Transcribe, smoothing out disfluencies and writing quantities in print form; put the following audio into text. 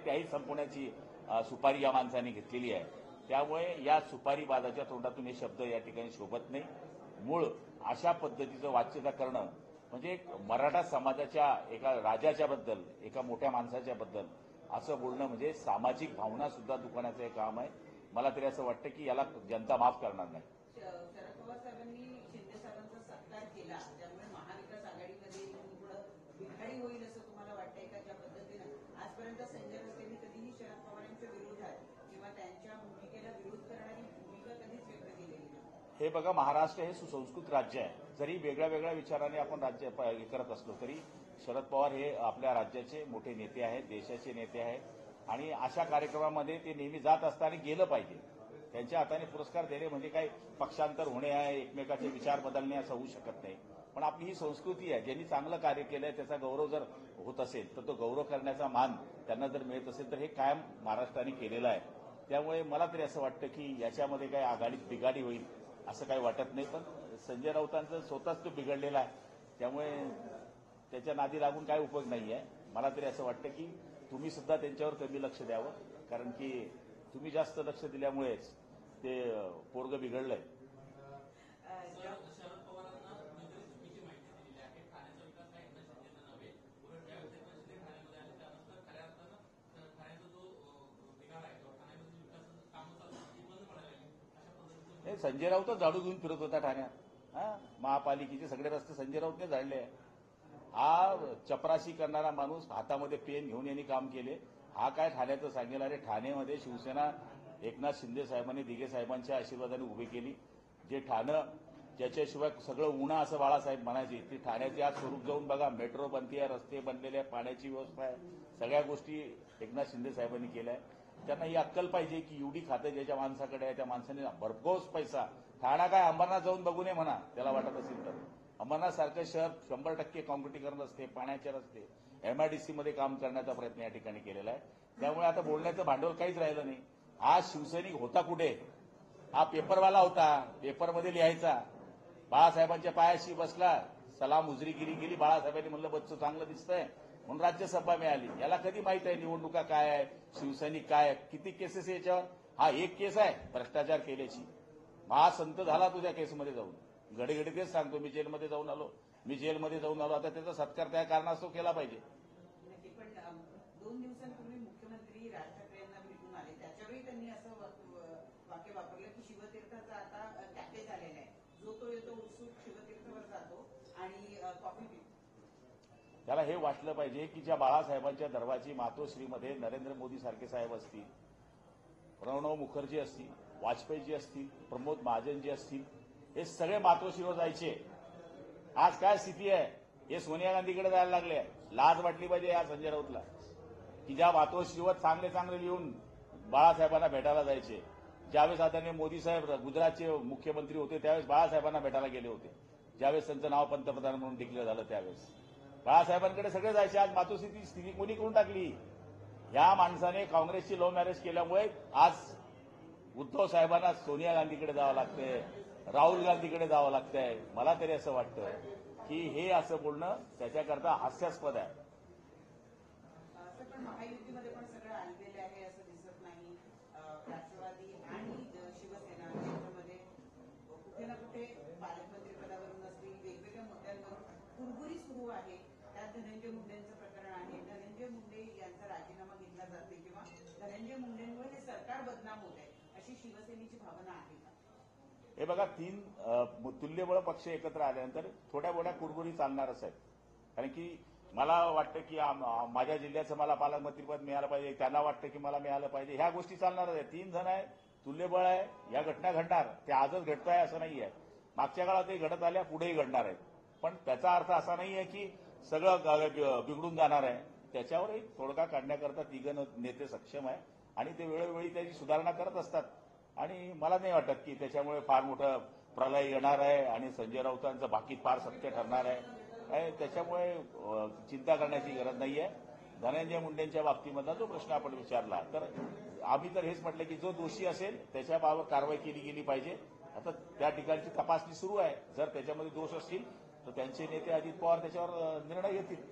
त्याही संपवण्याची सुपारी या माणसाने घेतलेली आहे. त्यामुळे या सुपारीबाजाच्या तोंडातून हे शब्द या ठिकाणी शोभत नाही. मूळ अशा पद्धतीचं वाच्यता करणं म्हणजे एक मराठा समाजाच्या एका राजाच्या बद्दल, एका मोठ्या माणसाच्या बद्दल असं बोलणं म्हणजे सामाजिक भावना सुद्धा दुखवण्याचं हे काम आहे. मला तरी असं वाटतं की याला जनता माफ करणार नाही. शरद पवार साहेबांनी शिंदे साहेबांचा सत्कार केला, त्यामुळे महाविकास आघाडीमध्ये थोडं बिघाडी होईल असं तुम्हाला वाटतंय का? ज्या पद्धतीनं आजपर्यंत संजय राऊतांनी कधीही शरद पवारांच्या विरोधात किंवा त्यांच्या भूमिकेला विरोध करणारी भूमिका कधीच व्यक्त केलेली नाही. हे बघा, महाराष्ट्र हे सुसंस्कृत राज्य आहे. जरी वेगळ्या वेगळ्या विचाराने आपण राज्य करत असलो तरी शरद पवार हे आपल्या राज्याचे मोठे नेते आहेत, देशाचे नेते आहेत आणि अशा कार्यक्रमामध्ये ते नेहमी जात असताना गेलं पाहिजे. त्यांच्या हाताने पुरस्कार देणे म्हणजे काही पक्षांतर होणे आहे, एकमेकाचे विचार बदलणे असं होऊ शकत नाही. पण आपली ही संस्कृती आहे. ज्यांनी चांगलं कार्य केलंय त्याचा गौरव जर होत असेल तर तो गौरव करण्याचा मान त्यांना जर मिळत असेल तर हे कायम महाराष्ट्राने केलेलं आहे. त्यामुळे मला तरी असं वाटतं की याच्यामध्ये काही आघाडीत बिघाडी होईल असं काही वाटत नाही. पण संजय राऊतांचं स्वतःच तो बिघडलेला आहे. त्यामुळे त्याच्या नादी लागून काय उपयोग नाही आहे. मला तरी असं वाटतं की तुम्ही सुद्धा त्यांच्यावर कमी लक्ष द्यावं, कारण की तुम्ही जास्त लक्ष दिल्यामुळेच ते पोरगं बिघडलंय. शरद पवारांना चुकीची माहिती दिलेली आहे. ठाण्याचा विकास हा एकनाथ शिंदेना नव्हे, उलट ज्यावेळेस एकनाथ शिंदे ठाण्यामध्ये आले त्यानंतर खऱ्या अर्थानं ठाण्याचा जो बिघाड आहे किंवा ठाण्यामध्ये विकासाचं कामं चालू ती बंद पडायला लागली. अशा पद्धतीचं संजय राऊतच झाडू घेऊन फिरत होता ठाण्यात. महापालिकेचे सगळे रस्ते संजय राऊतने झाडले. हा चपराशी करणारा माणूस, हातामध्ये पेन घेऊन यांनी काम केले. हा काय ठाण्याचं सांगेल? अरे ठाण्यामध्ये शिवसेना एकनाथ शिंदे साहेबांनी, दिघे साहेबांच्या आशीर्वादाने उभी केली. जे ठाणं ज्याच्याशिवाय सगळं उणा असं बाळासाहेब म्हणायचे, ती ठाण्याचे आज स्वरूप जाऊन बघा. मेट्रो बनते, रस्ते बनलेले आहे, पाण्याची व्यवस्था आहे, सगळ्या गोष्टी एकनाथ शिंदे साहेबांनी केल्या आहे. त्यांना ही अक्कल पाहिजे की एवढी खातं ज्याच्या माणसाकडे आहे त्या माणसाने भरघोस पैसा, ठाणा काय अंबरनाथ जाऊन बघू नये म्हणा त्याला वाटत असेल तर. अंबरनाथ सारखं शहर 100% काँक्रिटीकरण रस्ते, पाण्याचे रस्ते, एमआयडीसीमध्ये काम करण्याचा प्रयत्न या ठिकाणी केलेला आहे. त्यामुळे आता बोलण्याचं भांडवल काहीच राहिलं नाही. आज शिवसैनिक होता कुठे? हा पेपरवाला होता, पेपरमध्ये लिहायचा. बाळासाहेबांच्या पायाशी बसला, सलाम उजरीगिरी केली. बाळासाहेबांनी म्हणलं बच्चू चांगलं दिसतंय म्हणून राज्यसभा मिळाली. याला कधी माहित आहे निवडणुका काय आहे, शिवसैनिक काय आहे, किती केसेस याच्यावर? हा एक केस आहे भ्रष्टाचार केल्याची. महासंत झाला तुझ्या केसमध्ये जाऊन. घडी घडी तेच सांगतो, मी जेलमध्ये जाऊन आलो, मी जेलमध्ये जाऊन आलो. आता त्याचा सत्कार त्या कारणास्तव केला पाहिजे. पण 2 दिवसांपूर्वी मुख्यमंत्री राज ठाकरे यांना भेटून आले, त्याच्यावेळी त्यांनी असं वाक्य वापरलं की शिवतीर्थाचा आता पॅकेज आलेला आहे, जो तो येतो उत्सुक शिवतीर्थावर जातो आणि कॉफी पितो. त्याला हे वाटलं पाहिजे की ज्या बाळासाहेबांच्या दरबारची मातोश्रीमध्ये नरेंद्र मोदी सारखे साहेब असतील, प्रणव मुखर्जी असतील, वाजपेयीजी असतील, प्रमोद महाजनजी असतील, हे सगळे मातोश्रीवर जायचे. आज काय स्थिती आहे? हे सोनिया गांधीकडे जायला लागले. लाज वाटली पाहिजे या संजय राऊतला की ज्या मातोश्रीवर चांगले चांगले लिहून बाळासाहेबांना भेटायला जायचे. ज्यावेळेस आदरणीय मोदी साहेब गुजरातचे मुख्यमंत्री होते त्यावेळेस बाळासाहेबांना भेटायला गेले होते. ज्यावेळेस त्यांचं नाव पंतप्रधान म्हणून डिक्लेअर झालं त्यावेळेस बाळासाहेबांकडे सगळे जायचे. आज मातोश्रीची स्थिती कोणी करून टाकली? या माणसाने काँग्रेसची लव्ह मॅरेज केल्यामुळे आज उद्धव साहेबांना सोनिया गांधीकडे जावं लागतंय, राहुल गांधीकडे जावं लागतंय. मला तरी असं वाटतं की हे असं बोलणं त्याच्याकरता हास्यास्पद आहे. पण महायुतीमध्ये पण सगळं आलेलं आहे असं दिसत नाही. राष्ट्रवादी आणि शिवसेना यांच्यामध्ये कुठे ना कुठे पालकमंत्री पदावरून असतील वेगवेगळ्या मुद्द्यांवरून कुरबुरी सुरू आहे. त्यात धनंजय मुंडेंचं प्रकरण आहे. धनंजय मुंडे यांचा राजीनामा घेतला जाते किंवा धनंजय मुंडेंवर हे सरकार बदनाम होत आहे अशी शिवसेनेची भावना आहे का? हे बघा, 3 तुल्यबळ पक्ष एकत्र आल्यानंतर थोड्या मोठ्या कुरबुरी चालणारच आहेत. कारण की मला वाटतं की माझ्या जिल्ह्याचं मला पालकमंत्रीपद मिळालं पाहिजे, त्यांना वाटतं की मला मिळालं पाहिजे. ह्या गोष्टी चालणारच आहेत. 3 जण आहे, तुल्यबळ आहे, या घटना घडणार. ते आजच घडत आहे असं नाही आहे. मागच्या काळातही घडत आल्या, पुढेही घडणार आहेत. पण त्याचा अर्थ असा नाही आहे की सगळं बिघडून जाणार आहे. त्याच्यावरही तोडगा काढण्याकरता 3 नेते सक्षम आहे आणि ते वेळोवेळी त्याची सुधारणा करत असतात. आणि मला नाही वाटत की त्याच्यामुळे फार मोठं प्रलय येणार आहे आणि संजय राऊतांचं बाकी फार सत्य ठरणार आहे. त्याच्यामुळे चिंता करण्याची गरज नाही आहे. धनंजय मुंडेंच्या बाबतीमधला जो प्रश्न आपण विचारला तर आम्ही तर हेच म्हटलं की जो दोषी असेल त्याच्याबाबत कारवाई केली गेली पाहिजे. आता त्या ठिकाणची तपासणी सुरू आहे. जर त्याच्यामध्ये दोष असतील तर त्यांचे नेते अजित पवार त्याच्यावर निर्णय घेतील.